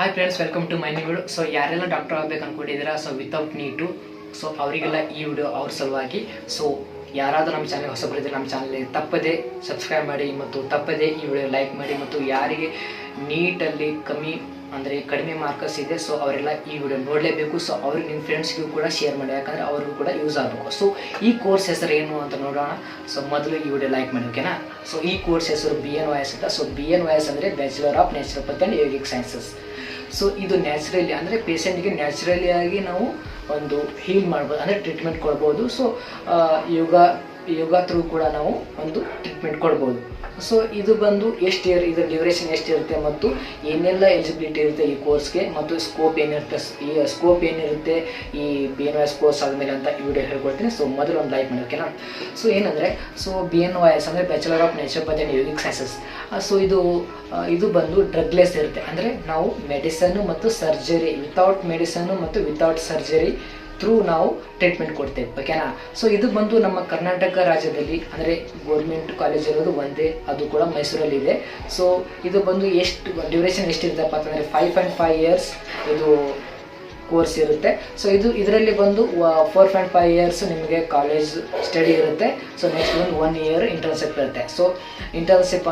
Hi friends, welcome to my new video. So ಯಾರೆಲ್ಲ doctor ಆಗಬೇಕು ಅನ್ಕೊಂಡಿದ್ದೀರಾ, ಸೊ ವಿತೌಟ್ ನೀಟು, ಸೊ ಅವರಿಗೆಲ್ಲ ಈ ವಿಡಿಯೋ ಅವ್ರ ಸಲುವಾಗಿ. ಸೊ ಯಾರಾದರೂ ನಮ್ಮ ಚಾನಲ್ ಹೊಸಬರಿದ್ದರೆ ನಮ್ಮ ಚಾನಲ್ಗೆ ತಪ್ಪದೇ ಸಬ್ಸ್ಕ್ರೈಬ್ ಮಾಡಿ ಮತ್ತು ತಪ್ಪದೇ ಈ ವಿಡಿಯೋ ಲೈಕ್ ಮಾಡಿ. ಮತ್ತು ಯಾರಿಗೆ ನೀಟಲ್ಲಿ ಕಡಿಮೆ ಮಾರ್ಕಸ್ ಇದೆ, ಸೊ ಅವರೆಲ್ಲ ಈ ವಿಡಿಯೋ ನೋಡಲೇಬೇಕು. ಸೊ ಅವ್ರಿಗೆ ನಿಮ್ಮ ಫ್ರೆಂಡ್ಸ್ಗೂ ಕೂಡ ಶೇರ್ ಮಾಡಿ, ಯಾಕಂದರೆ ಅವ್ರಿಗೂ ಕೂಡ ಯೂಸ್ ಆಗಬೇಕು. ಸೊ ಈ ಕೋರ್ಸ್ ಹೆಸರು ಏನು ಅಂತ ನೋಡೋಣ. ಸೊ ಮೊದಲು ಈ ವಿಡಿಯೋ ಲೈಕ್ ಮಾಡಿ, ಓಕೆನಾ. ಸೊ ಈ ಕೋರ್ಸ್ ಹೆಸರು BNYS ಅಂತ. ಸೊ BNYS ಅಂದರೆ bachelor of naturopathy and yogic sciences. So ಇದು ನ್ಯಾಚುರಲಿ ಅಂದರೆ ಪೇಷಂಟ್ಗೆ ನ್ಯಾಚುರಲಿ ಆಗಿ ನಾವು ಒಂದು ಹೀಲ್ ಮಾಡ್ಬೋದು, ಅಂದರೆ ಟ್ರೀಟ್ಮೆಂಟ್ ಕೊಡ್ಬೋದು. ಸೊ ಯೋಗ ಥ್ರೂ ಕೂಡ ನಾವು ಒಂದು ಟ್ರೀಟ್ಮೆಂಟ್ ಕೊಡ್ಬೋದು. ಸೊ ಇದು ಬಂದು ಇದರ ಡ್ಯೂರೇಷನ್ ಎಷ್ಟಿರುತ್ತೆ ಮತ್ತು ಏನೆಲ್ಲ ಎಲಿಜಿಬಿಲಿಟಿ ಇರುತ್ತೆ ಈ ಕೋರ್ಸ್ಗೆ, ಮತ್ತು ಸ್ಕೋಪ್ ಏನಿರುತ್ತೆ ಈ BNYS ಕೋರ್ಸ್ ಆದಮೇಲೆ ಅಂತ ಈ ವಿಡಿಯೋ ಹೇಳ್ಕೊಡ್ತೀನಿ. ಸೊ ಮೊದಲು ಒಂದು ಲೈಕ್ ಮಾಡಿ, ಓಕೆನಾ. ಸೊ ಏನಂದರೆ BNYS ಅಂದರೆ bachelor of naturopathy and yogic sciences. So ಇದು ಬಂದು ಡ್ರಗ್ಲೆಸ್ ಇರುತ್ತೆ, ಅಂದರೆ ನಾವು ಮೆಡಿಸನ್ನು ಮತ್ತು ಸರ್ಜರಿ ವಿತೌಟ್ ಮೆಡಿಸನ್ನು ಮತ್ತು ವಿತೌಟ್ ಸರ್ಜರಿ ಥ್ರೂ ನಾವು ಟ್ರೀಟ್ಮೆಂಟ್ ಕೊಡ್ತೇವೆ, ಓಕೆನಾ. ಸೊ ಇದು ಬಂದು ನಮ್ಮ ಕರ್ನಾಟಕ ರಾಜ್ಯದಲ್ಲಿ ಅಂದರೆ ಗೋರ್ಮೆಂಟ್ ಕಾಲೇಜ್ ಇರೋದು ಒಂದೇ, ಅದು ಕೂಡ ಮೈಸೂರಲ್ಲಿದೆ. ಸೊ ಇದು ಬಂದು ಡ್ಯೂರೇಷನ್ ಎಷ್ಟಿರುತ್ತಪ್ಪ ಅಂತಂದರೆ 5.5 ಇಯರ್ಸ್ ಇದು ಕೋರ್ಸ್ ಇರುತ್ತೆ. ಸೊ ಇದರಲ್ಲಿ ಬಂದು 4.5 ಇಯರ್ಸ್ ನಿಮಗೆ ಕಾಲೇಜ್ ಸ್ಟಡಿ ಇರುತ್ತೆ. ಸೊ ನೆಕ್ಸ್ಟ್ ಒಂದು 1 ಇಯರ್ ಇಂಟರ್ನ್ಶಿಪ್ ಇರುತ್ತೆ. ಸೊ ಇಂಟರ್ನ್ಶಿಪ್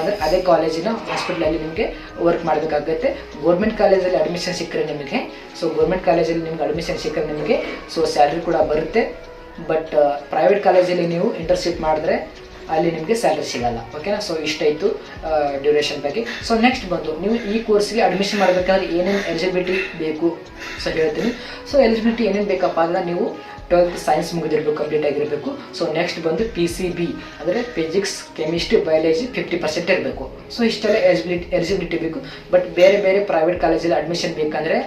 ಅಂದರೆ ಅದೇ ಕಾಲೇಜಿನ ಹಾಸ್ಪಿಟ್ಲಲ್ಲಿ ನಿಮಗೆ ವರ್ಕ್ ಮಾಡಬೇಕಾಗುತ್ತೆ. ಗೋರ್ಮೆಂಟ್ ಕಾಲೇಜಲ್ಲಿ ಅಡ್ಮಿಷನ್ ಸಿಕ್ಕರೆ ನಿಮಗೆ ಸೊ ಸ್ಯಾಲ್ರಿ ಕೂಡ ಬರುತ್ತೆ. ಬಟ್ ಪ್ರೈವೇಟ್ ಕಾಲೇಜಲ್ಲಿ ನೀವು ಇಂಟರ್ನ್ಶಿಪ್ ಮಾಡಿದ್ರೆ ಅಲ್ಲಿ ನಿಮಗೆ ಸ್ಯಾಲ್ರಿ ಸಿಗಲ್ಲ, ಓಕೆನಾ. ಸೊ ಇಷ್ಟಾಯಿತು ಡ್ಯೂರೇಷನ್ ಬಗ್ಗೆ. ಸೊ ನೆಕ್ಸ್ಟ್ ಬಂದು ನೀವು ಈ ಕೋರ್ಸ್ಗೆ ಅಡ್ಮಿಷನ್ ಮಾಡಬೇಕಾದ್ರೆ ಏನೇನು ಎಲಿಜಿಬಿಲಿಟಿ ಬೇಕು ಸೊ ಹೇಳ್ತೀನಿ. ಸೊ ಎಲಿಜಿಬಿಲಿಟಿ ಏನೇನು ಬೇಕಪ್ಪ ಅಂದರೆ ನೀವು 12th ಸೈನ್ಸ್ ಮುಗಿದಿರಬೇಕು, ಕಂಪ್ಲೀಟ್ ಆಗಿರಬೇಕು. ಸೊ ನೆಕ್ಸ್ಟ್ ಬಂದು PCB ಅಂದರೆ ಫಿಸಿಕ್ಸ್, ಕೆಮಿಸ್ಟ್ರಿ, ಬಯಾಲಜಿ 50% ಇರಬೇಕು. ಸೊ ಇಷ್ಟೆಲ್ಲ ಎಲಿಜಿಬಿಲಿಟಿ ಬೇಕು. ಬಟ್ ಬೇರೆ ಪ್ರೈವೇಟ್ ಕಾಲೇಜಲ್ಲಿ ಅಡ್ಮಿಷನ್ ಬೇಕಂದರೆ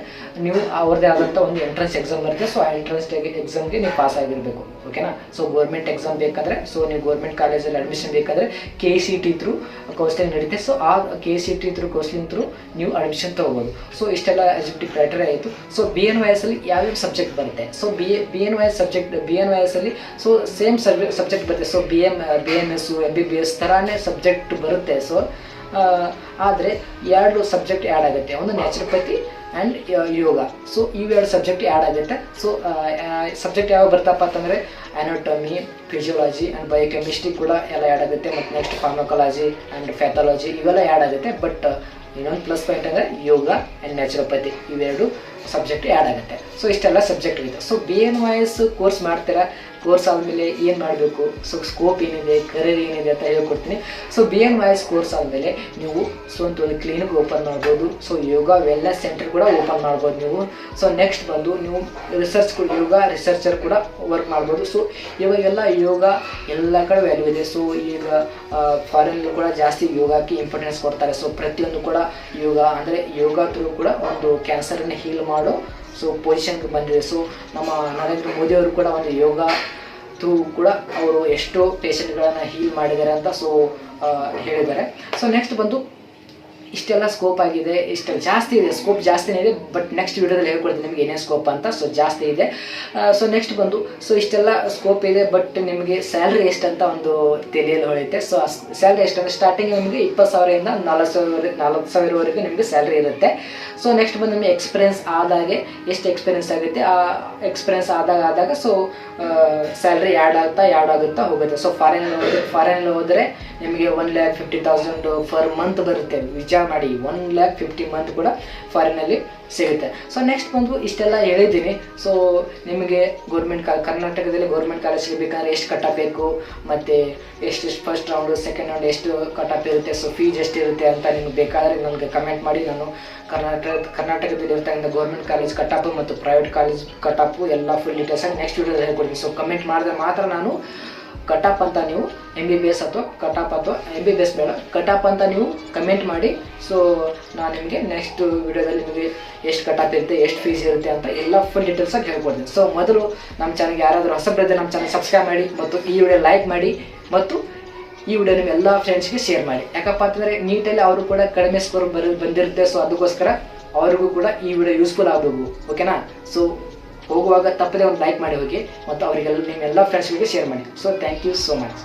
ನೀವು ಅವ್ರದ್ದೇ ಆದಂಥ ಒಂದು ಎಂಟ್ರೆನ್ಸ್ ಎಕ್ಸಾಮ್ ಬರುತ್ತೆ. ಸೊ ಆ ಎಂಟ್ರೆನ್ಸ್ ಎಕ್ಸಾಮ್ಗೆ ನೀವು ಪಾಸ್ ಆಗಿರಬೇಕು, ಓಕೆನಾ. ಸೊ ಗೋರ್ಮೆಂಟ್ ಎಕ್ಸಾಮ್ ಬೇಕಂದರೆ, ಸೊ ನೀವು ಗೋರ್ಮೆಂಟ್ ಕಾಲೇಜಲ್ಲಿ ಅಡ್ಮಿಷನ್ ಬೇಕಂದರೆ KCT ಥ್ರೂ ಕೌನ್ಸಿಲಿಂಗ್ ನಡೀತೆ. ಸೊ ಆ KCT ಥ್ರೂ ಕೌನ್ಸಿಲಿಂಗ್ ಥ್ರೂ ನೀವು ಅಡ್ಮಿಷನ್ ತೊಗೋಬೋದು. ಸೊ ಇಷ್ಟೆಲ್ಲ ಎಲಿಜಿಬಿಲಿಟಿ ಕ್ರೈಟೇರಿಯಾ ಆಯಿತು. ಸೊ BNYS ಅಲ್ಲಿ ಯಾವ್ಯಾವ ಸಬ್ಜೆಕ್ಟ್ ಬರುತ್ತೆ? ಸೊ BNYS ಅಲ್ಲಿ ಸೊ ಸೇಮ್ ಸಬ್ಜೆಕ್ಟ್ ಬರುತ್ತೆ. ಸೊ BMS MBBS ಥರಾನೇ ಸಬ್ಜೆಕ್ಟ್ ಬರುತ್ತೆ. ಸೊ ಆದರೆ 2 ಸಬ್ಜೆಕ್ಟ್ ಆ್ಯಡ್ ಆಗುತ್ತೆ, ಒಂದು ನ್ಯಾಚುರೋಪತಿ ಆ್ಯಂಡ್ ಯೋಗ. ಸೊ ಇವೆರಡು ಸಬ್ಜೆಕ್ಟ್ ಆ್ಯಡ್ ಆಗುತ್ತೆ. ಸೊ ಸಬ್ಜೆಕ್ಟ್ ಯಾವ ಬರ್ತಪ್ಪ ಅಂತಂದರೆ ಅನಾಟಮಿ, ಫಿಸಿಯೋಲಜಿ ಆ್ಯಂಡ್ ಬಯೋಕೆಮಿಸ್ಟ್ರಿ ಕೂಡ ಎಲ್ಲ ಆ್ಯಡ್ ಆಗುತ್ತೆ. ಮತ್ತು ನೆಕ್ಸ್ಟ್ ಫಾರ್ಮಕಾಲಜಿ ಆ್ಯಂಡ್ ಪ್ಯಾಥಾಲಜಿ ಇವೆಲ್ಲ ಆ್ಯಡ್ ಆಗುತ್ತೆ. ಬಟ್ ಇನ್ನೊಂದು ಪ್ಲಸ್ ಪಾಯಿಂಟ್ ಅಂದರೆ ಯೋಗ ಆ್ಯಂಡ್ ನ್ಯಾಚುರೋಪತಿ ಇವೆರಡು ಸಬ್ಜೆಕ್ಟ್ ಆ್ಯಡ್ ಆಗುತ್ತೆ. ಸೊ ಇಷ್ಟೆಲ್ಲ ಸಬ್ಜೆಕ್ಟ್ ಇರುತ್ತೆ. ಸೊ BNYS ಕೋರ್ಸ್ ಮಾಡ್ತೀರಾ, ಕೋರ್ಸ್ ಆದಮೇಲೆ ಏನು ಮಾಡಬೇಕು, ಸೊ ಸ್ಕೋಪ್ ಏನಿದೆ, ಕರಿಯರ್ ಏನಿದೆ ಅಂತ ಹೇಳ್ಕೊಡ್ತೀನಿ. ಸೊ BNYS ಕೋರ್ಸ್ ಆದಮೇಲೆ ನೀವು ಸ್ವಂತ ಒಂದು ಕ್ಲಿನಿಕ್ ಓಪನ್ ಮಾಡ್ಬೋದು. ಸೊ ಯೋಗ ವೆಲ್ನೆಸ್ ಸೆಂಟರ್ ಕೂಡ ಓಪನ್ ಮಾಡ್ಬೋದು ನೀವು. ಸೊ ನೆಕ್ಸ್ಟ್ ಬಂದು ನೀವು ಯೋಗ ರಿಸರ್ಚರ್ ಕೂಡ ವರ್ಕ್ ಮಾಡ್ಬೋದು. ಸೊ ಇವಾಗೆಲ್ಲ ಯೋಗ ಎಲ್ಲ ಕಡೆ ವ್ಯಾಲ್ಯೂ ಇದೆ. ಸೊ ಈಗ ಫಾರಿನಲ್ಲಿ ಕೂಡ ಜಾಸ್ತಿ ಯೋಗಕ್ಕೆ ಇಂಪಾರ್ಟೆನ್ಸ್ ಕೊಡ್ತಾರೆ. ಸೊ ಪ್ರತಿಯೊಂದು ಕೂಡ ಯೋಗ ಥ್ರೂ ಕೂಡ ಒಂದು ಕ್ಯಾನ್ಸರನ್ನು ಹೀಲ್ ಮಾಡೋ ಸೊ ಪೊಸಿಷನ್ಗೆ ಬಂದಿದೆ. ಸೊ ನಮ್ಮ ನರೇಂದ್ರ ಮೋದಿ ಅವರು ಕೂಡ ಒಂದು ಯೋಗ ಥ್ರೂ ಕೂಡ ಅವರು ಎಷ್ಟೋ ಪೇಷಂಟ್ಗಳನ್ನು ಹೀಲ್ ಮಾಡಿದ್ದಾರೆ ಅಂತ ಸೊ ಹೇಳಿದ್ದಾರೆ. ಸೊ ನೆಕ್ಸ್ಟ್ ಬಂದು ಇಷ್ಟೆಲ್ಲ ಸ್ಕೋಪ್ ಆಗಿದೆ, ಇಷ್ಟು ಜಾಸ್ತಿ ಇದೆ, ಸ್ಕೋಪ್ ಜಾಸ್ತಿನೇ ಇದೆ. ಬಟ್ ನೆಕ್ಸ್ಟ್ ವಿಡಿಯೋದಲ್ಲಿ ಹೇಳ್ಕೊಡ್ತೀನಿ ನಿಮಗೆ ಏನೇ ಸ್ಕೋಪ್ ಅಂತ. ಸೊ ಜಾಸ್ತಿ ಇದೆ. ಸೊ ನೆಕ್ಸ್ಟ್ ಬಂದು ಸೊ ಇಷ್ಟೆಲ್ಲ ಸ್ಕೋಪ್ ಇದೆ, ಬಟ್ ನಿಮಗೆ ಸ್ಯಾಲ್ರಿ ಎಷ್ಟಂತ ಒಂದು ತಿಳಿಯಲು ಹೊಳೆಯುತ್ತೆ. ಸೊ ಸ್ಯಾಲ್ರಿ ಎಷ್ಟಂದರೆ ಸ್ಟಾರ್ಟಿಂಗ್ ನಿಮಗೆ 20,000ರಿಂದ 40,000ವರೆಗೂ ನಿಮಗೆ ಸ್ಯಾಲ್ರಿ ಇರುತ್ತೆ. ಸೊ ನೆಕ್ಸ್ಟ್ ಬಂದು ನಿಮಗೆ ಎಕ್ಸ್ಪೀರಿಯನ್ಸ್ ಆದಾಗೆ ಎಷ್ಟು ಎಕ್ಸ್ಪೀರಿಯನ್ಸ್ ಆಗುತ್ತೆ, ಆ ಎಕ್ಸ್ಪೀರಿಯನ್ಸ್ ಆದಾಗ ಸೊ ಸ್ಯಾಲ್ರಿ ಆ್ಯಡ್ ಆಗುತ್ತಾ ಹೋಗುತ್ತೆ. ಸೊ ಫಾರಿನಲ್ಲಿ ಹೋದರೆ ನಿಮಗೆ 1,50,000 ಫರ್ ಮಂತ್ ಬರುತ್ತೆ. ವಿಚಾರ ಮಾಡಿ, 1,50,000 ಮಂತ್ ಕೂಡ ಫಾರಿನಲ್ಲಿ ಸಿಗುತ್ತೆ. ಸೊ ನೆಕ್ಸ್ಟ್ ಬಂದು ಇಷ್ಟೆಲ್ಲ ಹೇಳಿದ್ದೀನಿ. ಸೊ ನಿಮಗೆ ಕರ್ನಾಟಕದಲ್ಲಿ ಗೋರ್ಮೆಂಟ್ ಕಾಲೇಜ್ಗೆ ಬೇಕಂದರೆ ಎಷ್ಟು ಕಟ್ಟಬೇಕು, ಮತ್ತು ಎಷ್ಟು ಫಸ್ಟ್ ರೌಂಡು ಸೆಕೆಂಡ್ ರೌಂಡ್ ಎಷ್ಟು ಕಟ್ಟಪ್ ಇರುತ್ತೆ, ಸೊ ಫೀಸ್ ಎಷ್ಟಿರುತ್ತೆ ಅಂತ ನಿಮ್ಗೆ ಬೇಕಾದರೆ ನನಗೆ ಕಮೆಂಟ್ ಮಾಡಿ. ನಾನು ಕರ್ನಾಟಕದಲ್ಲಿ ಇರ್ತಕ್ಕಂಥ ಗೋರ್ಮೆಂಟ್ ಕಾಲೇಜ್ ಕಟ್ಟಪ್ಪು ಮತ್ತು ಪ್ರೈವೇಟ್ ಕಾಲೇಜ್ ಕಟ್ಟಪ್ಪು ಎಲ್ಲ ಫುಲ್ ಡೀಟೇಲ್ಸಾಗಿ ನೆಕ್ಸ್ಟ್ ವಿಡಿಯೋದಲ್ಲಿ ಹೇಳ್ಕೊಡ್ತೀನಿ. ಸೊ ಕಮೆಂಟ್ ಮಾಡಿದ್ರೆ ಮಾತ್ರ ನಾನು ಕಟಾಪ್ ಅಂತ ನೀವು MBBS ಅಥವಾ ಕಟಾಪ್ ಅಥವಾ MBBS ಬೇಡ, ಕಟಾಪ್ ಅಂತ ನೀವು ಕಮೆಂಟ್ ಮಾಡಿ. ಸೊ ನಾನು ನಿಮಗೆ ನೆಕ್ಸ್ಟ್ ವಿಡಿಯೋದಲ್ಲಿ ನಿಮಗೆ ಎಷ್ಟು ಕಟಾಪ್ ಇರುತ್ತೆ, ಎಷ್ಟು ಫೀಸ್ ಇರುತ್ತೆ ಅಂತ ಎಲ್ಲ ಫುಲ್ ಡೀಟೇಲ್ಸಾಗಿ ಹೇಳ್ಕೊಡ್ತೀನಿ. ಸೊ ಮೊದಲು ನಮ್ಮ ಚಾನಲ್ಗೆ ಯಾರಾದರೂ ಹೊಸಬ್ರಿದ್ದರೆ ನಮ್ಮ ಚಾನಲ್ ಸಬ್ಸ್ಕ್ರೈಬ್ ಮಾಡಿ ಮತ್ತು ಈ ವಿಡಿಯೋ ಲೈಕ್ ಮಾಡಿ ಮತ್ತು ಈ ವಿಡಿಯೋ ನಿಮ್ಮ ಎಲ್ಲ ಫ್ರೆಂಡ್ಸ್ಗೆ ಶೇರ್ ಮಾಡಿ. ಯಾಕಪ್ಪ ಅಂತಂದರೆ ನೀಟಲ್ಲಿ ಅವರು ಕೂಡ ಕಡಿಮೆ ಸ್ಕೋರ್ ಬಂದಿರುತ್ತೆ. ಸೊ ಅದಕ್ಕೋಸ್ಕರ ಅವ್ರಿಗೂ ಕೂಡ ಈ ವಿಡಿಯೋ ಯೂಸ್ಫುಲ್ ಆಗಬೇಕು, ಓಕೆನಾ. ಸೊ ಹೋಗುವಾಗ ತಪ್ಪದೆ ಒಂದು ಲೈಕ್ ಮಾಡಿ ಹೋಗಿ ಮತ್ತು ಅವರಿಗೆಲ್ಲ ನಿಮ್ಮೆಲ್ಲ ಫ್ರೆಂಡ್ಸ್ಗಳಿಗೆ ಶೇರ್ ಮಾಡಿ. So thank you so much.